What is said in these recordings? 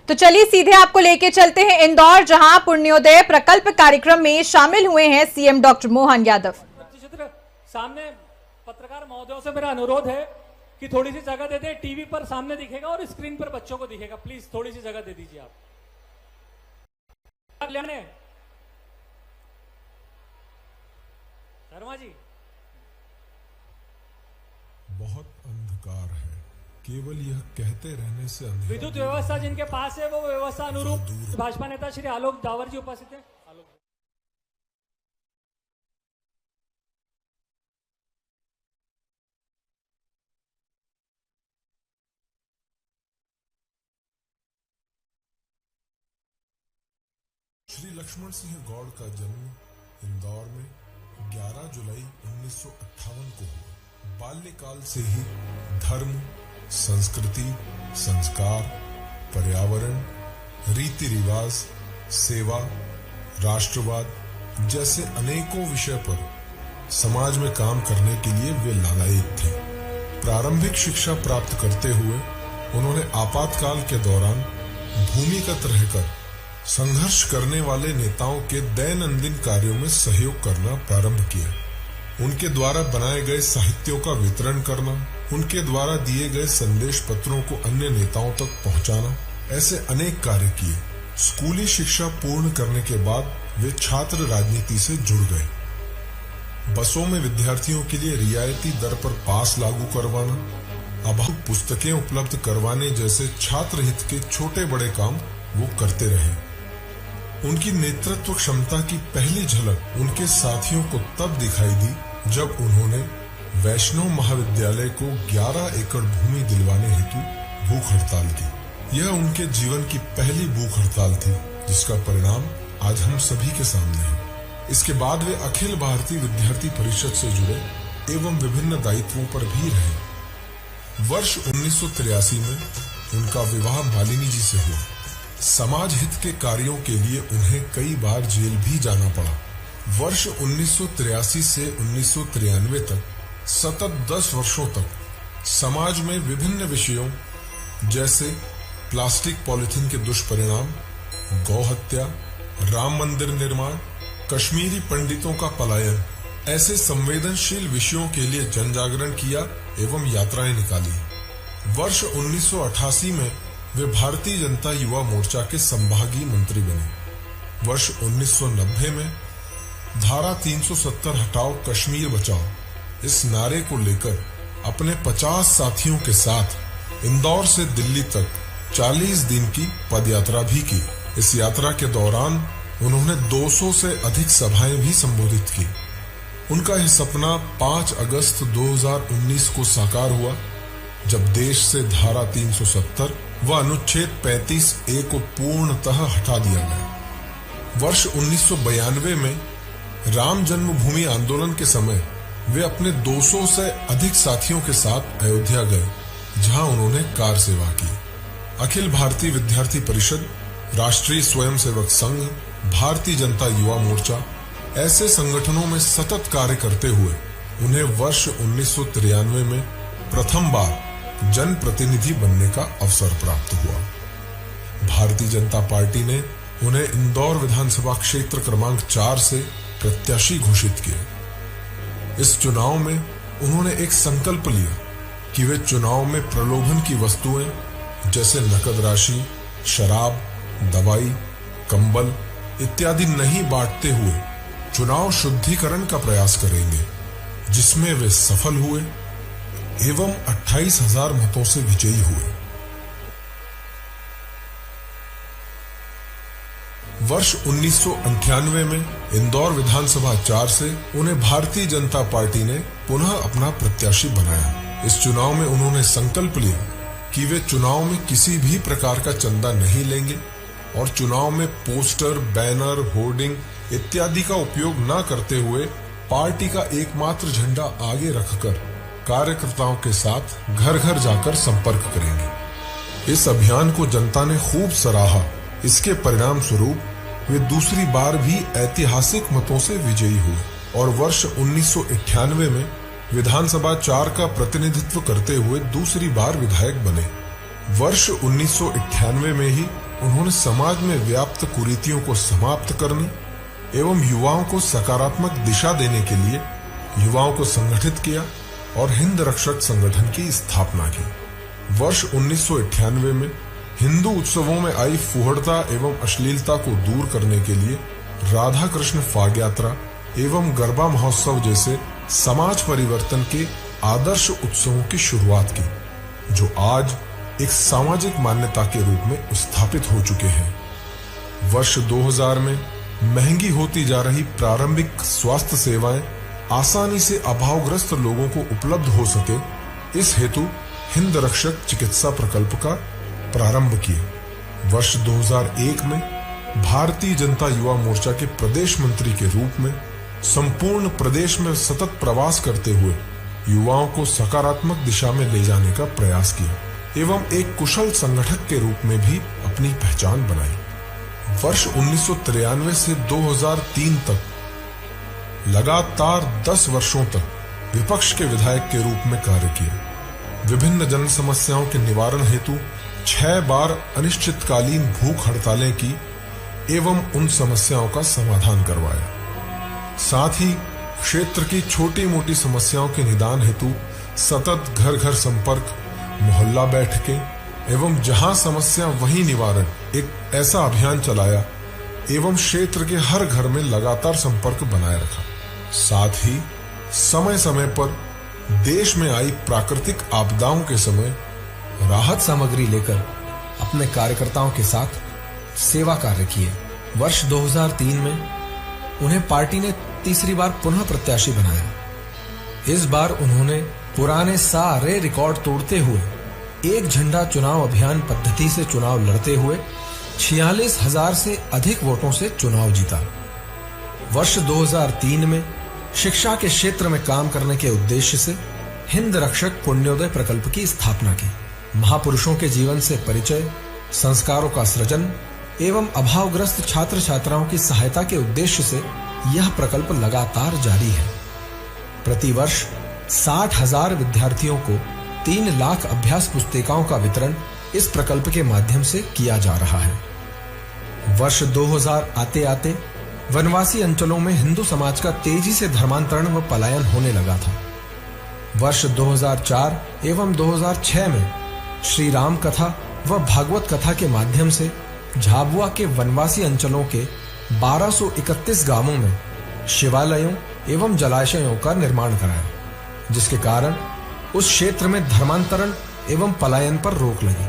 तो चलिए सीधे आपको लेके चलते हैं इंदौर, जहां पुण्योदय प्रकल्प कार्यक्रम में शामिल हुए हैं सीएम डॉक्टर मोहन यादव। सामने पत्रकार महोदयों से मेरा अनुरोध है कि थोड़ी सी जगह दे दें। टीवी पर सामने दिखेगा और स्क्रीन पर बच्चों को दिखेगा। प्लीज थोड़ी सी जगह दे दीजिए आप। शर्मा जी, बहुत अंधकार है, केवल यह कहते रहने से अंधेरा। विद्युत व्यवस्था जिनके पास है वो व्यवस्था अनुरूप भाजपा नेता श्री आलोक दावर जी उपस्थित है। श्री लक्ष्मण सिंह गौड़ का जन्म इंदौर में 11 जुलाई 1958 को हुआ। बाल्यकाल से ही धर्म, संस्कृति, संस्कार, पर्यावरण, रीति रिवाज, सेवा, राष्ट्रवाद जैसे अनेकों विषय पर समाज में काम करने के लिए वे लालायित थे। प्रारंभिक शिक्षा प्राप्त करते हुए उन्होंने आपातकाल के दौरान भूमिगत रहकर संघर्ष करने वाले नेताओं के दैनंदिन कार्यों में सहयोग करना प्रारंभ किया। उनके द्वारा बनाए गए साहित्यों का वितरण करना, उनके द्वारा दिए गए संदेश पत्रों को अन्य नेताओं तक पहुंचाना, ऐसे अनेक कार्य किए। स्कूली शिक्षा पूर्ण करने के बाद वे छात्र राजनीति से जुड़ गए। बसों में विद्यार्थियों के लिए रियायती दर पर पास लागू करवाना, अभाव पुस्तकें उपलब्ध करवाने जैसे छात्र हित के छोटे बड़े काम वो करते रहे। उनकी नेतृत्व क्षमता की पहली झलक उनके साथियों को तब दिखाई दी जब उन्होंने वैष्णव महाविद्यालय को 11 एकड़ भूमि दिलवाने हेतु भूख हड़ताल की। यह उनके जीवन की पहली भूख हड़ताल थी, जिसका परिणाम आज हम सभी के सामने है। इसके बाद वे अखिल भारतीय विद्यार्थी परिषद से जुड़े एवं विभिन्न दायित्वों पर भी रहे। वर्ष 1983 में उनका विवाह मालिनी जी से हुआ। समाज हित के कार्यों के लिए उन्हें कई बार जेल भी जाना पड़ा। वर्ष 1983 से 1993 तक सतत 10 वर्षों तक समाज में विभिन्न विषयों जैसे प्लास्टिक पॉलिथीन के दुष्परिणाम, गौ हत्या, राम मंदिर निर्माण, कश्मीरी पंडितों का पलायन, ऐसे संवेदनशील विषयों के लिए जन जागरण किया एवं यात्राएं निकाली। वर्ष 1988 में वे भारतीय जनता युवा मोर्चा के संभागीय मंत्री बने। वर्ष 1990 में धारा 370 हटाओ कश्मीर बचाओ इस नारे को लेकर अपने 50 साथियों के साथ इंदौर से दिल्ली तक 40 दिन की पदयात्रा भी की। इस यात्रा के दौरान उन्होंने 200 से अधिक सभाएं भी संबोधित की। उनका यह सपना 5 अगस्त 2019 को साकार हुआ, जब देश से धारा 370 व अनुच्छेद 35A को पूर्णतः हटा दिया गया। वर्ष 1992 में राम जन्मभूमि आंदोलन के समय वे अपने 200 से अधिक साथियों के साथ अयोध्या गए, जहां उन्होंने कार सेवा की। अखिल भारतीय विद्यार्थी परिषद, राष्ट्रीय स्वयंसेवक संघ, भारतीय जनता युवा मोर्चा ऐसे संगठनों में सतत कार्य करते हुए उन्हें वर्ष 1993 में प्रथम बार जनप्रतिनिधि बनने का अवसर प्राप्त हुआ। भारतीय जनता पार्टी ने उन्हें इंदौर विधानसभा क्षेत्र क्रमांक 4 से प्रत्याशी घोषित किया। इस चुनाव में उन्होंने एक संकल्प लिया कि वे चुनाव में प्रलोभन की वस्तुएं जैसे नकद राशि, शराब, दवाई, कंबल इत्यादि नहीं बांटते हुए चुनाव शुद्धिकरण का प्रयास करेंगे, जिसमें वे सफल हुए एवं 28,000 मतों से विजयी हुए। वर्ष 1998 में इंदौर विधानसभा 4 से उन्हें भारतीय जनता पार्टी ने पुनः अपना प्रत्याशी बनाया। इस चुनाव में उन्होंने संकल्प लिया कि वे चुनाव में किसी भी प्रकार का चंदा नहीं लेंगे और चुनाव में पोस्टर, बैनर, होर्डिंग इत्यादि का उपयोग न करते हुए पार्टी का एकमात्र झंडा आगे रखकर कार्यकर्ताओं के साथ घर घर जाकर संपर्क करेंगे। इस अभियान को जनता ने खूब सराहा। इसके परिणाम स्वरूप वे दूसरी बार भी ऐतिहासिक मतों से विजयी हुए और वर्ष 1998 में विधानसभा 4 का प्रतिनिधित्व करते हुए दूसरी बार विधायक बने। वर्ष 1998 में ही उन्होंने समाज में व्याप्त कुरीतियों को समाप्त करने एवं युवाओं को सकारात्मक दिशा देने के लिए युवाओं को संगठित किया और हिंद रक्षक संगठन की स्थापना की। वर्ष 1998 में हिंदू उत्सवों में आई फुहड़ता एवं अश्लीलता को दूर करने के लिए राधा कृष्ण फाग यात्रा एवं गरबा महोत्सव जैसे समाज परिवर्तन के आदर्श उत्सवों की शुरुआत की, जो आज एक सामाजिक मान्यता के रूप में स्थापित हो चुके हैं। वर्ष 2000 में महंगी होती जा रही प्रारंभिक स्वास्थ्य सेवाएं आसानी से अभावग्रस्त लोगों को उपलब्ध हो सके, इस हेतु हिंद रक्षक चिकित्सा प्रकल्प का प्रारंभ किया। वर्ष 2001 में भारतीय जनता युवा मोर्चा के प्रदेश मंत्री के रूप में संपूर्ण प्रदेश में सतत प्रवास करते हुए युवाओं को सकारात्मक दिशा में ले जाने का प्रयास किया एवं एक कुशल संगठक के रूप में भी अपनी पहचान बनाई। वर्ष 1993 से 2003 तक लगातार 10 वर्षों तक विपक्ष के विधायक के रूप में कार्य किया। विभिन्न जन समस्याओं के निवारण हेतु 6 बार अनिश्चितकालीन भूख हड़तालें की एवं उन समस्याओं का समाधान करवाया। साथ ही क्षेत्र की छोटी मोटी समस्याओं के निदान हेतु सतत घर घर संपर्क, मोहल्ला बैठकें एवं जहां समस्या वहीं निवारण एक ऐसा अभियान चलाया एवं क्षेत्र के हर घर में लगातार संपर्क बनाए रखा। साथ ही समय समय पर देश में आई प्राकृतिक आपदाओं के समय राहत सामग्री लेकर अपने कार्यकर्ताओं के साथ सेवा कार्य किए। वर्ष 2003 में उन्हें पार्टी ने तीसरी बार पुनः प्रत्याशी बनाया। इस बार उन्होंने पुराने सारे रिकॉर्ड तोड़ते हुए एक झंडा चुनाव अभियान पद्धति से चुनाव लड़ते हुए 46,000 से अधिक वोटों से चुनाव जीता। वर्ष 2003 में शिक्षा के क्षेत्र में काम करने के उद्देश्य से हिंद रक्षक पुण्योदय प्रकल्प की स्थापना की। महापुरुषों के जीवन से परिचय, संस्कारों का सृजन एवं अभावग्रस्त छात्र छात्राओं की सहायता के उद्देश्य से यह प्रकल्प लगातार जारी है। प्रतिवर्ष 60,000 विद्यार्थियों को 3 लाख अभ्यास पुस्तिकाओं का वितरण इस प्रकल्प के माध्यम से किया जा रहा है। वर्ष 2000 आते आते वनवासी अंचलों में हिंदू समाज का तेजी से धर्मांतरण व पलायन होने लगा था। वर्ष 2004 एवं 2006 में श्री राम कथा व भागवत कथा के माध्यम से झाबुआ के वनवासी अंचलों के 1231 गांवों में शिवालयों एवं जलाशयों का निर्माण कराया, जिसके कारण उस क्षेत्र में धर्मांतरण एवं पलायन पर रोक लगी।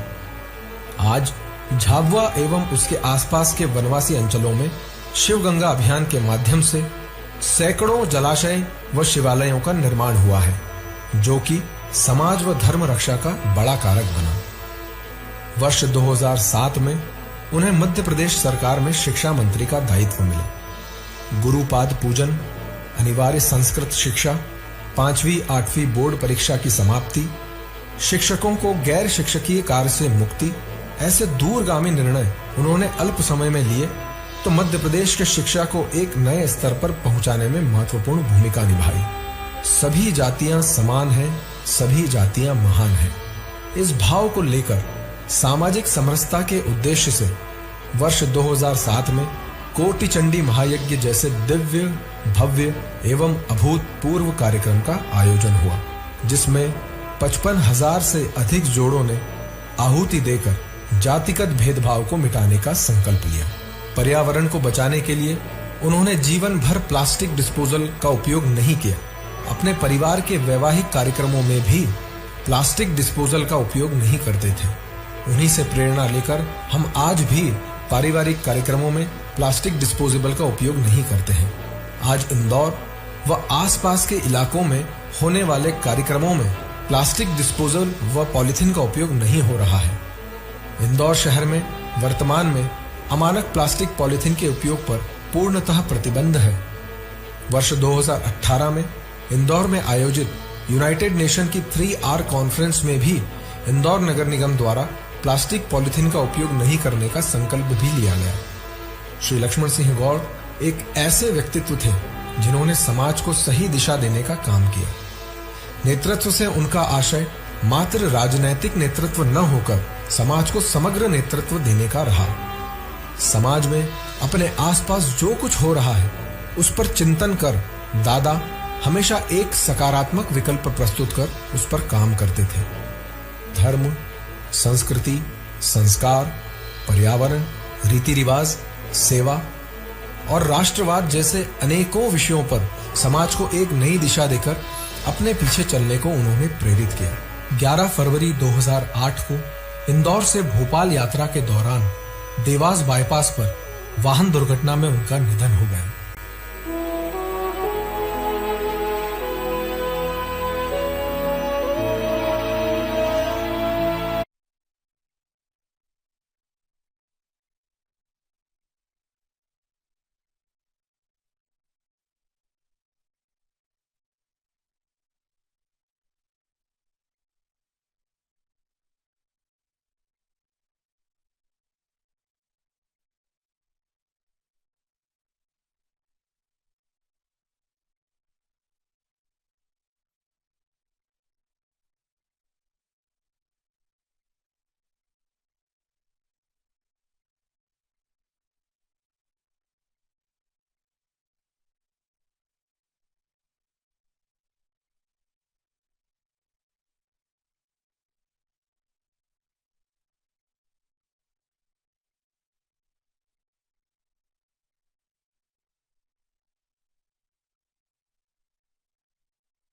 आज झाबुआ एवं उसके आसपास के वनवासी अंचलों में शिवगंगा अभियान के माध्यम से सैकड़ों जलाशय व शिवालयों का निर्माण हुआ है, जो कि समाज व धर्म रक्षा का बड़ा कारक बना। वर्ष 2007 में उन्हें मध्य प्रदेश सरकार में शिक्षा मंत्री का दायित्व मिला। गुरुपाद पूजन, अनिवार्य संस्कृत शिक्षा, 5वीं 8वीं बोर्ड परीक्षा की समाप्ति, शिक्षकों को गैर शिक्षकीय कार्य से मुक्ति, ऐसे दूरगामी निर्णय उन्होंने अल्प समय में लिए तो मध्य प्रदेश के शिक्षा को एक नए स्तर पर पहुंचाने में महत्वपूर्ण भूमिका निभाई। सभी जातियां समान हैं, सभी जातियां महान हैं। इस भाव को लेकर सामाजिक समरसता के उद्देश्य से वर्ष 2007 में कोटि चंडी महायज्ञ जैसे दिव्य, भव्य एवं अभूतपूर्व कार्यक्रम का आयोजन हुआ, जिसमें 55,000 से अधिक जोड़ों ने आहुति देकर जातिगत भेदभाव को मिटाने का संकल्प लिया। पर्यावरण को बचाने के लिए उन्होंने जीवन भर प्लास्टिक डिस्पोजल का उपयोग नहीं किया। अपने परिवार के वैवाहिक कार्यक्रमों में भी प्लास्टिक डिस्पोजल का उपयोग नहीं करते थे। उन्हीं से प्रेरणा लेकर हम आज भी पारिवारिक कार्यक्रमों में प्लास्टिक डिस्पोजेबल का उपयोग नहीं करते हैं। आज इंदौर व आसपास के इलाकों में होने वाले कार्यक्रमों में प्लास्टिक डिस्पोजल व पॉलिथीन का उपयोग नहीं हो रहा है। इंदौर शहर में वर्तमान में अमानक प्लास्टिक पॉलिथीन के उपयोग पर पूर्णतः प्रतिबंध है। वर्ष 2018 में इंदौर में आयोजित यूनाइटेड नेशन की 3R कॉन्फ्रेंस में भी इंदौर नगर निगम द्वारा प्लास्टिक पॉलिथीन का उपयोग नहीं करने का संकल्प भी लिया गया। श्री लक्ष्मण सिंह गौड़ एक ऐसे व्यक्तित्व थे जिन्होंने समाज को सही दिशा देने का काम किया। नेतृत्व से उनका आशय मात्र राजनैतिक नेतृत्व न होकर समाज को समग्र नेतृत्व देने का रहा। समाज में अपने आसपास जो कुछ हो रहा है उस पर चिंतन कर दादा हमेशा एक सकारात्मक विकल्प प्रस्तुत कर उस पर काम करते थे। धर्म, संस्कृति, संस्कार, पर्यावरण, रीति रिवाज, सेवा और राष्ट्रवाद जैसे अनेकों विषयों पर समाज को एक नई दिशा देकर अपने पीछे चलने को उन्होंने प्रेरित किया। 11 फरवरी 2008 को इंदौर से भोपाल यात्रा के दौरान देवास बाईपास पर वाहन दुर्घटना में उनका निधन हो गया।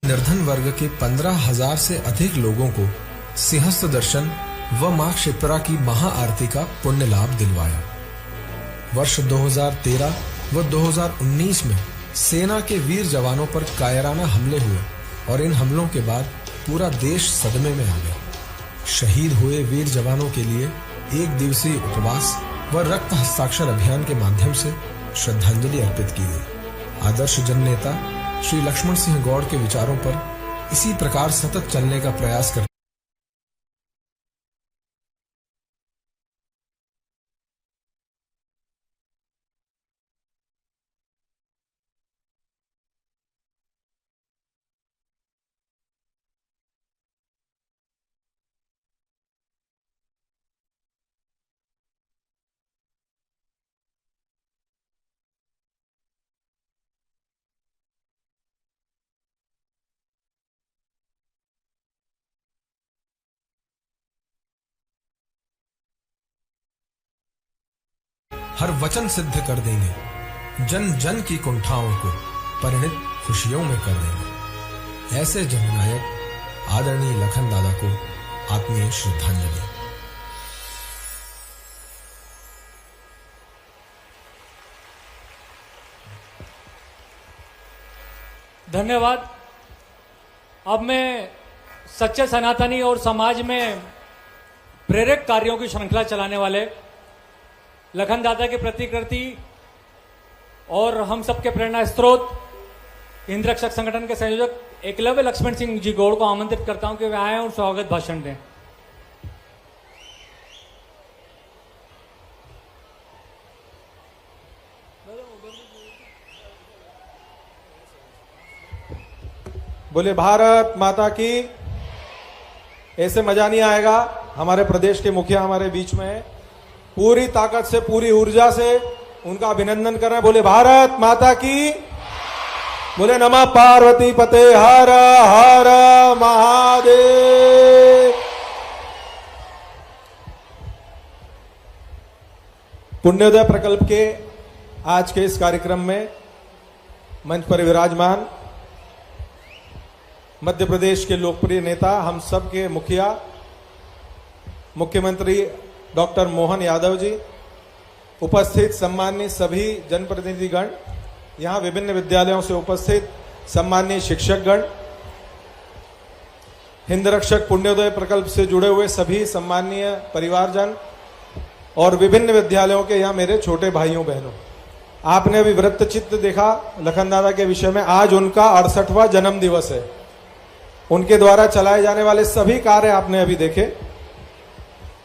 निर्धन वर्ग के 15,000 से अधिक लोगों को सिंहस्थ दर्शन व मां क्षिप्रा की महाआरती का पुण्य लाभ दिलवाया। वर्ष 2013 व 2019 में सेना के वीर जवानों पर कायराना हमले हुए और इन हमलों के बाद पूरा देश सदमे में आ गया। शहीद हुए वीर जवानों के लिए 1 दिवसीय उपवास व रक्त हस्ताक्षर अभियान के माध्यम से श्रद्धांजलि अर्पित की गई। आदर्श जननेता श्री लक्ष्मण सिंह गौड़ के विचारों पर इसी प्रकार सतत चलने का प्रयास कर हर वचन सिद्ध कर देंगे, जन जन की कुंठाओं को परिणित खुशियों में कर देंगे। ऐसे जननायक आदरणीय लखन दादा को आत्मीय श्रद्धांजलि। धन्यवाद। अब मैं सच्चे सनातनी और समाज में प्रेरक कार्यों की श्रृंखला चलाने वाले लखन दादा के प्रतिकृति और हम सबके प्रेरणा स्रोत हिंद रक्षक संगठन के संयोजक एकलव्य लक्ष्मण सिंह जी गौड़ को आमंत्रित करता हूं कि वे आए और स्वागत भाषण दें। बोले भारत माता की। ऐसे मजा नहीं आएगा। हमारे प्रदेश के मुखिया हमारे बीच में है, पूरी ताकत से पूरी ऊर्जा से उनका अभिनंदन कर रहे हैं। बोले भारत माता की। बोले नमः पार्वती पते हर हर महादेव। पुण्योदय प्रकल्प के आज के इस कार्यक्रम में मंच पर विराजमान मध्य प्रदेश के लोकप्रिय नेता, हम सब के मुखिया मुख्यमंत्री डॉक्टर मोहन यादव जी, उपस्थित सम्माननीय सभी जनप्रतिनिधिगण, यहाँ विभिन्न विद्यालयों से उपस्थित सम्माननीय शिक्षकगण, हिंद रक्षक पुण्योदय प्रकल्प से जुड़े हुए सभी सम्माननीय परिवारजन और विभिन्न विद्यालयों के यहाँ मेरे छोटे भाइयों बहनों, आपने अभी वृत्तचित्र देखा लखन दादा के विषय में। आज उनका 68वां जन्म दिवस है। उनके द्वारा चलाए जाने वाले सभी कार्य आपने अभी देखे।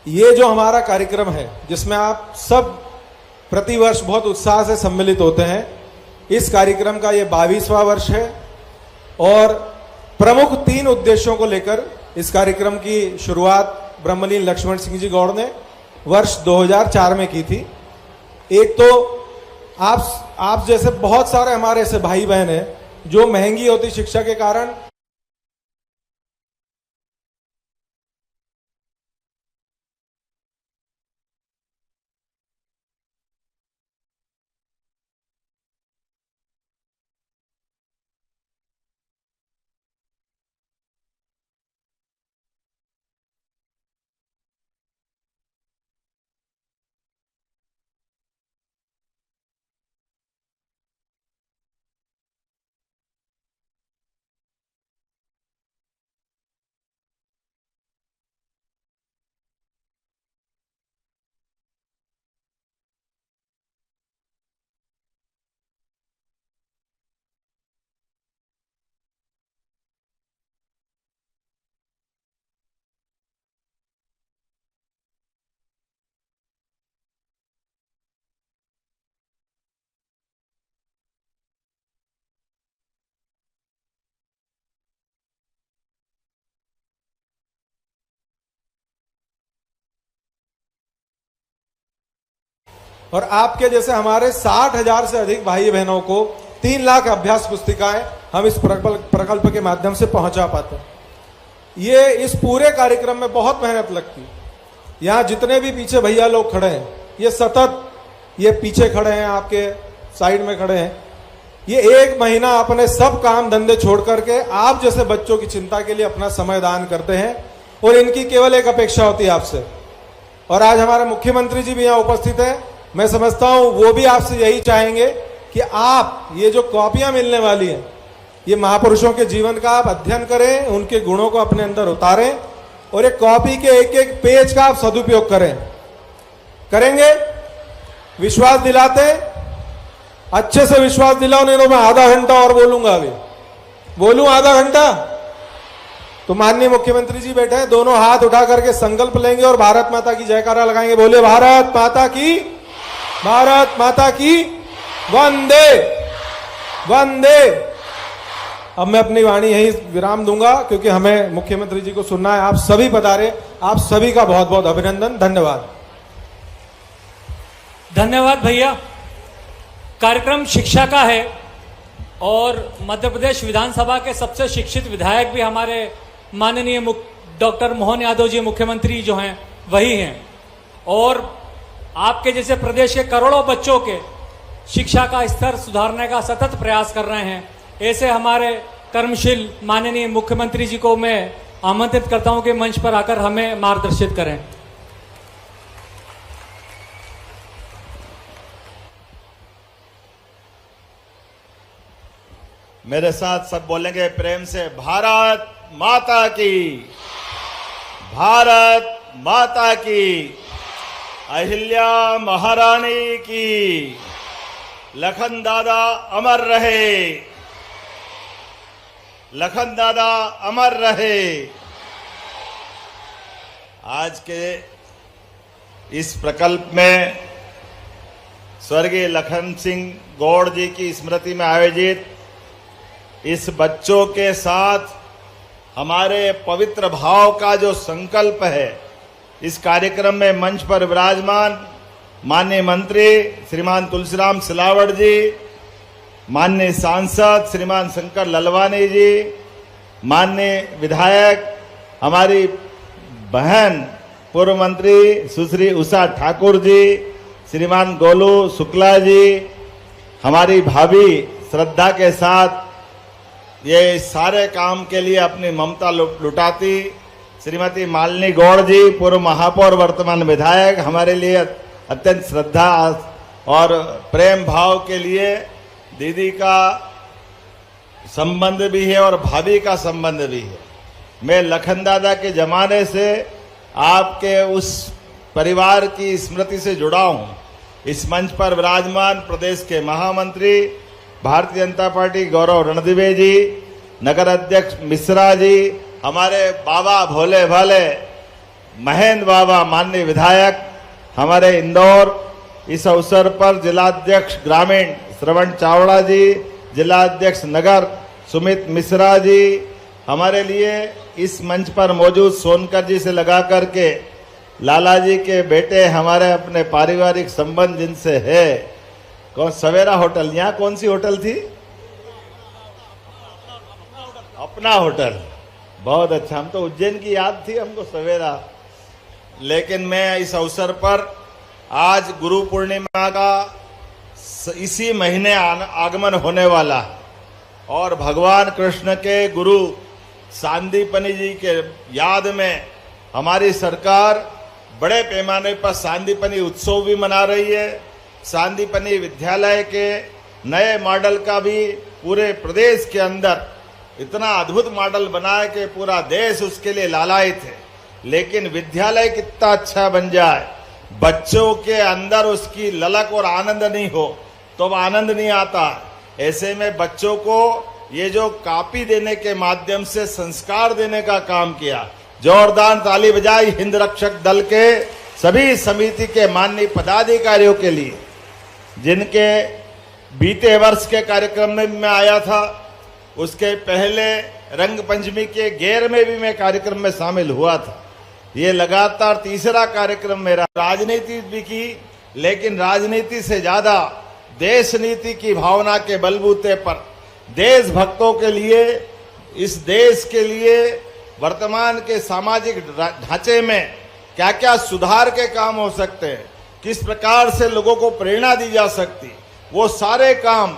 ये जो हमारा कार्यक्रम है जिसमें आप सब प्रतिवर्ष बहुत उत्साह से सम्मिलित होते हैं, इस कार्यक्रम का ये 22वां वर्ष है और प्रमुख 3 उद्देश्यों को लेकर इस कार्यक्रम की शुरुआत ब्रह्मलीन लक्ष्मण सिंह जी गौड़ ने वर्ष 2004 में की थी। एक तो आप जैसे बहुत सारे हमारे ऐसे भाई बहन हैं जो महंगी होती शिक्षा के कारण और आपके जैसे हमारे 60,000 से अधिक भाई बहनों को 3 लाख अभ्यास पुस्तिकाएं हम इस प्रकल्प के माध्यम से पहुंचा पाते हैं। ये इस पूरे कार्यक्रम में बहुत मेहनत लगती है। यहाँ जितने भी पीछे भैया लोग खड़े हैं, ये सतत ये पीछे खड़े हैं, आपके साइड में खड़े हैं, ये 1 महीना अपने सब काम धंधे छोड़ करके आप जैसे बच्चों की चिंता के लिए अपना समय दान करते हैं और इनकी केवल एक अपेक्षा होती है आपसे। और आज हमारे मुख्यमंत्री जी भी यहाँ उपस्थित है, मैं समझता हूं वो भी आपसे यही चाहेंगे कि आप ये जो कॉपियां मिलने वाली हैं, ये महापुरुषों के जीवन का आप अध्ययन करें, उनके गुणों को अपने अंदर उतारें और एक कॉपी के एक एक पेज का आप सदुपयोग करें। करेंगे? विश्वास दिलाते? अच्छे से विश्वास दिलाओ, नहीं तो मैं आधा घंटा और बोलूंगा। अभी बोलूं आधा घंटा? तो माननीय मुख्यमंत्री जी बैठे हैं, दोनों हाथ उठा करके संकल्प लेंगे और भारत माता की जयकारा लगाएंगे। बोले भारत माता की, भारत माता की वंदे वंदे। अब मैं अपनी वाणी यही विराम दूंगा क्योंकि हमें मुख्यमंत्री जी को सुनना है। आप सभी पधारे, आप सभी का बहुत बहुत अभिनंदन, धन्यवाद। धन्यवाद भैया। कार्यक्रम शिक्षा का है और मध्य प्रदेश विधानसभा के सबसे शिक्षित विधायक भी हमारे माननीय डॉक्टर मोहन यादव जी मुख्यमंत्री जो हैं वही हैं, और आपके जैसे प्रदेश के करोड़ों बच्चों के शिक्षा का स्तर सुधारने का सतत प्रयास कर रहे हैं। ऐसे हमारे कर्मशील माननीय मुख्यमंत्री जी को मैं आमंत्रित करता हूं कि मंच पर आकर हमें मार्गदर्शित करें। मेरे साथ सब बोलेंगे प्रेम से, भारत माता की, भारत माता की, अहिल्या महारानी की, लखन दादा अमर रहे, लखन दादा अमर रहे। आज के इस प्रकल्प में स्वर्गीय लखन सिंह गौड़ जी की स्मृति में आयोजित इस बच्चों के साथ हमारे पवित्र भाव का जो संकल्प है, इस कार्यक्रम में मंच पर विराजमान माननीय मंत्री श्रीमान तुलसीराम सिलावट जी, माननीय सांसद श्रीमान शंकर ललवानी जी, माननीय विधायक हमारी बहन पूर्व मंत्री सुश्री उषा ठाकुर जी, श्रीमान गोलू शुक्ला जी, हमारी भाभी श्रद्धा के साथ ये सारे काम के लिए अपनी ममता लुटाती श्रीमती मालिनी गौड़ जी, पूर्व महापौर वर्तमान विधायक, हमारे लिए अत्यंत श्रद्धा और प्रेम भाव के लिए दीदी का संबंध भी है और भाभी का संबंध भी है। मैं लखन दादा के जमाने से आपके उस परिवार की स्मृति से जुड़ा हूं। इस मंच पर विराजमान प्रदेश के महामंत्री भारतीय जनता पार्टी गौरव रणदिवे जी, नगर अध्यक्ष मिश्रा जी, हमारे बाबा भोले भाले महेंद्र बाबा माननीय विधायक हमारे इंदौर, इस अवसर पर जिलाध्यक्ष ग्रामीण श्रवण चावड़ा जी, जिलाध्यक्ष नगर सुमित मिश्रा जी, हमारे लिए इस मंच पर मौजूद सोनकर जी से लगा करके लाला जी के बेटे हमारे अपने पारिवारिक संबंध जिनसे है, कौन सवेरा होटल, यहाँ कौन सी होटल थी? अपना होटल, बहुत अच्छा। हम तो उज्जैन की याद थी हमको सवेरा। लेकिन मैं इस अवसर पर आज गुरु पूर्णिमा का इसी महीने आगमन होने वाला है और भगवान कृष्ण के गुरु सांदीपनि जी के याद में हमारी सरकार बड़े पैमाने पर सांदीपनि उत्सव भी मना रही है। सांदीपनि विद्यालय के नए मॉडल का भी पूरे प्रदेश के अंदर इतना अद्भुत मॉडल बना है कि पूरा देश उसके लिए लालायित है। लेकिन विद्यालय कितना अच्छा बन जाए, बच्चों के अंदर उसकी ललक और आनंद नहीं हो तो आनंद नहीं आता। ऐसे में बच्चों को ये जो कॉपी देने के माध्यम से संस्कार देने का काम किया, जोरदार ताली बजाई हिंद रक्षक दल के सभी समिति के माननीय पदाधिकारियों के लिए, जिनके बीते वर्ष के कार्यक्रम में मैं आया था। उसके पहले रंग पंचमी के गेर में भी मैं कार्यक्रम में शामिल हुआ था। ये लगातार तीसरा कार्यक्रम मेरा। राजनीति भी की, लेकिन राजनीति से ज्यादा देश नीति की भावना के बलबूते पर देशभक्तों के लिए, इस देश के लिए वर्तमान के सामाजिक ढांचे में क्या क्या सुधार के काम हो सकते हैं, किस प्रकार से लोगों को प्रेरणा दी जा सकती, वो सारे काम,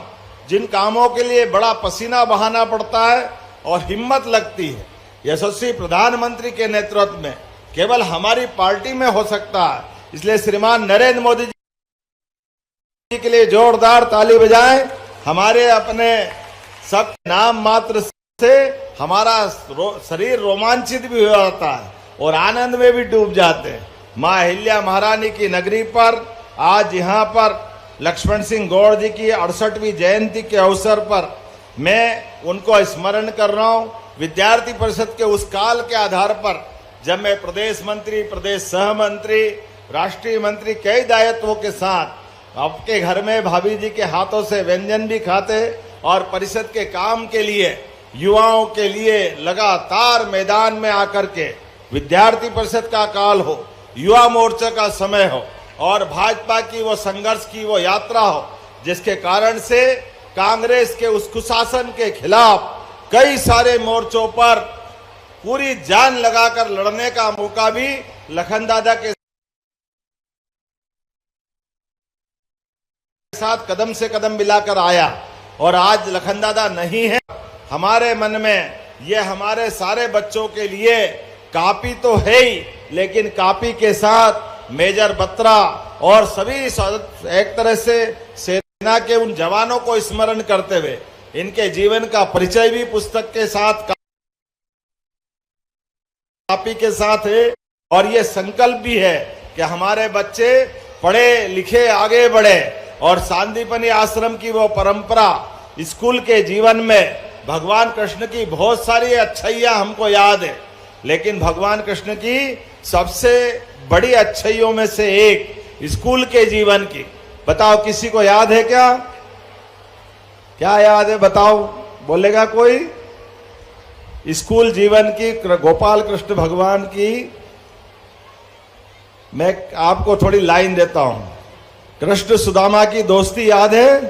जिन कामों के लिए बड़ा पसीना बहाना पड़ता है और हिम्मत लगती है, यशस्वी प्रधानमंत्री के नेतृत्व में केवल हमारी पार्टी में हो सकता है। इसलिए श्रीमान नरेंद्र मोदी जी के लिए जोरदार ताली बजाएं। हमारे अपने सब नाम मात्र से हमारा शरीर रोमांचित भी हो जाता है और आनंद में भी डूब जाते हैं। मां अहिल्या महारानी की नगरी पर आज यहाँ पर लक्ष्मण सिंह गौड़ जी की 68वीं जयंती के अवसर पर मैं उनको स्मरण कर रहा हूँ। विद्यार्थी परिषद के उस काल के आधार पर जब मैं प्रदेश मंत्री, प्रदेश सह मंत्री, राष्ट्रीय मंत्री कई दायित्वों के साथ आपके घर में भाभी जी के हाथों से व्यंजन भी खाते और परिषद के काम के लिए, युवाओं के लिए लगातार मैदान में आकर के विद्यार्थी परिषद का काल हो, युवा मोर्चा का समय हो और भाजपा की वो संघर्ष की वो यात्रा हो, जिसके कारण से कांग्रेस के उस कुशासन के खिलाफ कई सारे मोर्चों पर पूरी जान लगाकर लड़ने का मौका भी लखन दादा के साथ कदम से कदम मिलाकर आया। और आज लखन दादा नहीं है हमारे मन में, ये हमारे सारे बच्चों के लिए कॉपी तो है ही, लेकिन कॉपी के साथ मेजर बत्रा और सभी एक तरह से सेना के उन जवानों को स्मरण करते हुए इनके जीवन का परिचय भी पुस्तक के साथ, कॉपी के साथ है। और ये संकल्प भी है कि हमारे बच्चे पढ़े लिखे आगे बढ़े और सांदीपनि आश्रम की वो परंपरा, स्कूल के जीवन में भगवान कृष्ण की बहुत सारी अच्छाइयां हमको याद है, लेकिन भगवान कृष्ण की सबसे बड़ी अच्छाइयों में से एक स्कूल के जीवन की, बताओ किसी को याद है क्या? क्या याद है बताओ, बोलेगा कोई? स्कूल जीवन की गोपाल कृष्ण भगवान की मैं आपको थोड़ी लाइन देता हूं। कृष्ण सुदामा की दोस्ती याद है?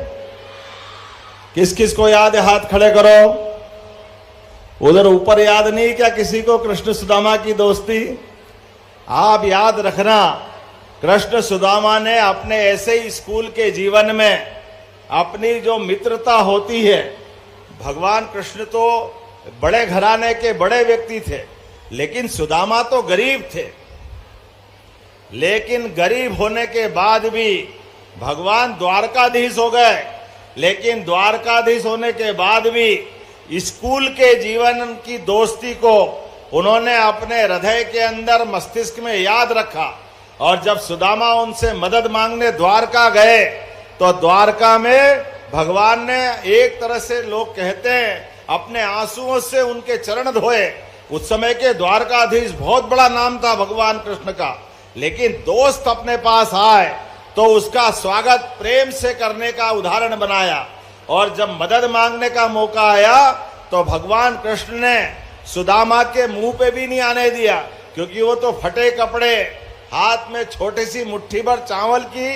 किस किस को याद है? हाथ खड़े करो। उधर ऊपर याद नहीं क्या किसी को कृष्ण सुदामा की दोस्ती? आप याद रखना, कृष्ण सुदामा ने अपने ऐसे ही स्कूल के जीवन में अपनी जो मित्रता होती है, भगवान कृष्ण तो बड़े घराने के बड़े व्यक्ति थे, लेकिन सुदामा तो गरीब थे। लेकिन गरीब होने के बाद भी भगवान द्वारकाधीश हो गए, लेकिन द्वारकाधीश होने के बाद भी स्कूल के जीवन की दोस्ती को उन्होंने अपने हृदय के अंदर, मस्तिष्क में याद रखा। और जब सुदामा उनसे मदद मांगने द्वारका गए तो द्वारका में भगवान ने एक तरह से लोग कहते हैं अपने आंसुओं से उनके चरण धोए। उस समय के द्वारकाधीश बहुत बड़ा नाम था भगवान कृष्ण का, लेकिन दोस्त अपने पास आए तो उसका स्वागत प्रेम से करने का उदाहरण बनाया। और जब मदद मांगने का मौका आया तो भगवान कृष्ण ने सुदामा के मुंह पे भी नहीं आने दिया, क्योंकि वो तो फटे कपड़े हाथ में छोटी सी मुट्ठी भर चावल की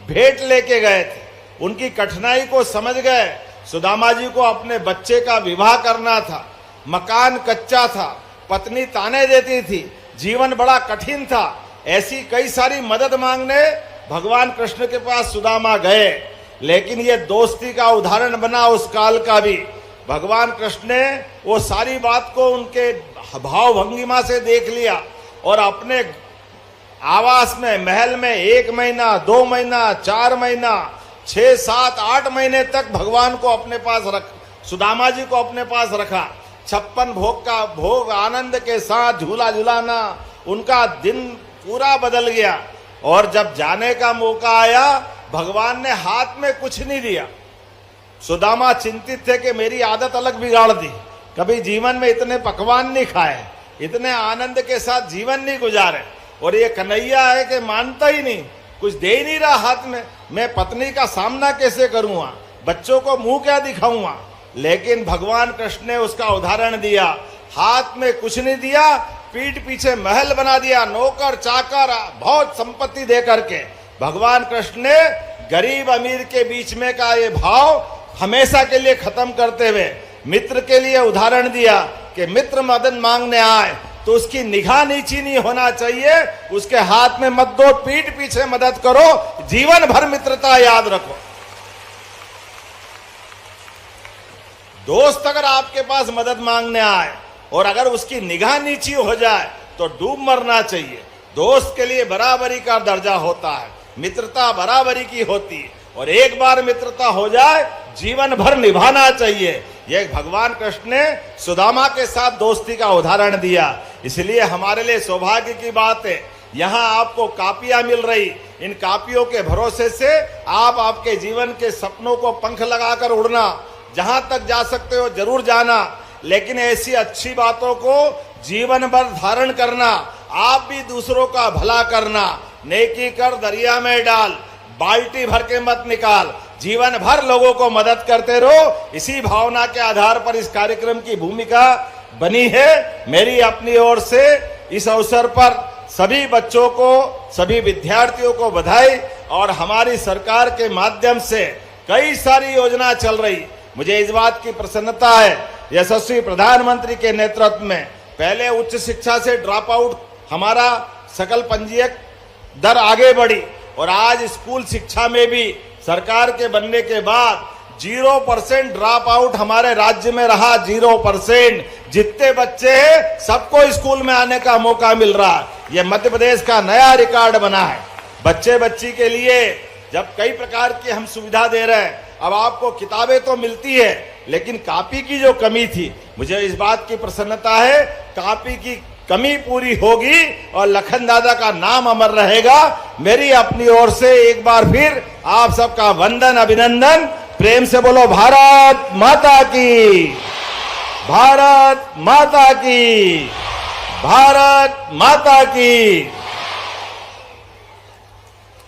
भेंट लेके गए थे। उनकी कठिनाई को समझ गए। सुदामा जी को अपने बच्चे का विवाह करना था, मकान कच्चा था, पत्नी ताने देती थी, जीवन बड़ा कठिन था। ऐसी कई सारी मदद मांगने भगवान कृष्ण के पास सुदामा गए, लेकिन ये दोस्ती का उदाहरण बना उस काल का भी। भगवान कृष्ण ने वो सारी बात को उनके भाव भंगिमा से देख लिया और अपने आवास में, महल में 1 महीना, 2 महीना, 4 महीना, 6, 7, 8 महीने तक भगवान को अपने पास सुदामा जी को अपने पास रखा। 56 भोग का भोग आनंद के साथ झूला झुलाना, उनका दिन पूरा बदल गया। और जब जाने का मौका आया, भगवान ने हाथ में कुछ नहीं दिया। सुदामा चिंतित थे कि मेरी आदत अलग बिगाड़ दी, कभी जीवन में इतने पकवान नहीं खाए, इतने आनंद के साथ जीवन नहीं गुजारे। और ये कन्हैया है कि मानता ही नहीं, कुछ दे ही नहीं रहा हाथ में। मैं पत्नी का सामना कैसे करूंगा, बच्चों को मुंह क्या दिखाऊंगा। लेकिन भगवान कृष्ण ने उसका उदाहरण दिया। हाथ में कुछ नहीं दिया, पीठ पीछे महल बना दिया, नौकर चाकर बहुत संपत्ति दे करके। भगवान कृष्ण ने गरीब अमीर के बीच में का ये भाव हमेशा के लिए खत्म करते हुए मित्र के लिए उदाहरण दिया कि मित्र मदद मांगने आए तो उसकी निगाह नीची नहीं होना चाहिए, उसके हाथ में मत दो, पीठ पीछे मदद करो, जीवन भर मित्रता याद रखो। दोस्त अगर आपके पास मदद मांगने आए और अगर उसकी निगाह नीची हो जाए तो डूब मरना चाहिए। दोस्त के लिए बराबरी का दर्जा होता है, मित्रता बराबरी की होती है, और एक बार मित्रता हो जाए जीवन भर निभाना चाहिए। यह भगवान कृष्ण ने सुदामा के साथ दोस्ती का उदाहरण दिया। इसलिए हमारे लिए सौभाग्य की बात है, यहाँ आपको कापियां मिल रही। इन कापियों के भरोसे से आप आपके जीवन के सपनों को पंख लगाकर उड़ना, जहां तक जा सकते हो जरूर जाना, लेकिन ऐसी अच्छी बातों को जीवन भर धारण करना, आप भी दूसरों का भला करना। नेकी कर दरिया में डाल, बाल्टी भर के मत निकाल, जीवन भर लोगों को मदद करते रहो। इसी भावना के आधार पर इस कार्यक्रम की भूमिका बनी है। मेरी अपनी ओर से इस अवसर पर सभी बच्चों को, सभी विद्यार्थियों को बधाई। और हमारी सरकार के माध्यम से कई सारी योजना चल रही, मुझे इस बात की प्रसन्नता है, यशस्वी प्रधानमंत्री के नेतृत्व में पहले उच्च शिक्षा से ड्रॉप आउट हमारा सकल पंजीयक दर आगे बढ़ी, और आज स्कूल शिक्षा में भी सरकार के बनने के बाद 0% ड्रॉप आउट हमारे राज्य में रहा। 0%। जितने बच्चे हैं सबको स्कूल में आने का मौका मिल रहा है। यह मध्य प्रदेश का नया रिकॉर्ड बना है। बच्चे बच्ची के लिए जब कई प्रकार की हम सुविधा दे रहे हैं, अब आपको किताबें तो मिलती है, लेकिन कॉपी की जो कमी थी, मुझे इस बात की प्रसन्नता है, कॉपी की कमी पूरी होगी और लखन दादा का नाम अमर रहेगा। मेरी अपनी ओर से एक बार फिर आप सबका वंदन, अभिनंदन। प्रेम से बोलो भारत माता की, भारत माता की, भारत माता की।